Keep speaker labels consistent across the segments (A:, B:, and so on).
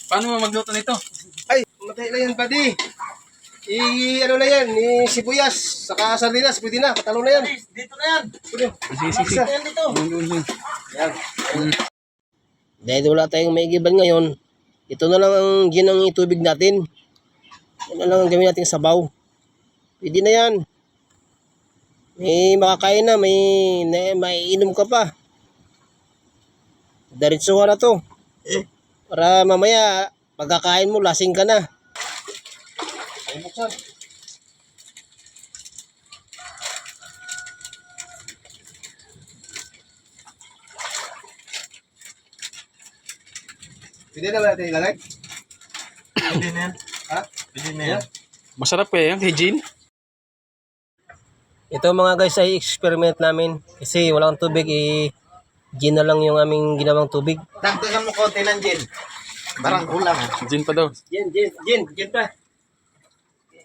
A: Paano mo magluto nito?
B: Ay, matay na yan, buddy. Ano na yan, sibuyas, saka sardinas, pwede na, patalo na yan.
C: Dito na yan.
B: Pwede.
A: Sige.
C: Yan dito.
B: Yan. Dahil wala tayong maigiban ngayon, ito na lang ang gin ang itubig natin. Yan na lang ang gawin natin sabaw. Pwede na yan. May makakain na, may inom ka pa. Diretsuhan na to. Para mamaya, pagkakain mo, lasing ka na. Ay, buksan. Pwede na ba natin ilagay?
C: Pwede na yan.
B: Ha?
C: Pwede na yan.
A: Masarap eh, yung hygiene.
B: Ito mga guys ay experiment namin. Kasi walang tubig, gin na lang yung aming ginawang tubig.
C: Dagdagan mo konti ng gin. Parang kulang ha.
A: Gin pa daw.
B: Gin pa.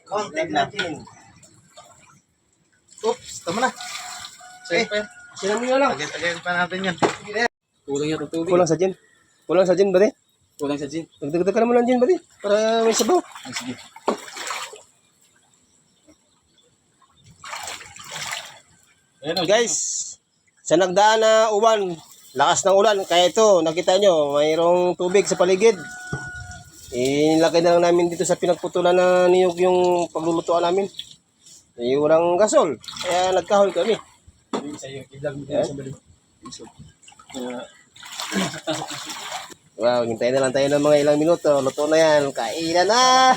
C: Konti na gin. Oops, tama na. Sige.
B: Sila mo yun lang.
C: Tagay pa natin yan.
A: Kulang yata tubig.
B: Kulang sa gin. Kulang sa gin ba di?
A: Kulang sa gin.
B: Dagdagan ka naman ng gin ba di? Para may sabaw.
A: Ay, sige.
B: Guys, sa nagdaan na uwan, lakas ng ulan, kaya ito, nakita nyo, mayroong tubig sa paligid. Nilagay na lang namin dito sa pinagputulan na niyog yung paglulutuan namin. Walang gasol, kaya nagkahol kami. Yan. Wow, hintayin na lang tayo ng mga ilang minuto. Luto na yan, kainan na!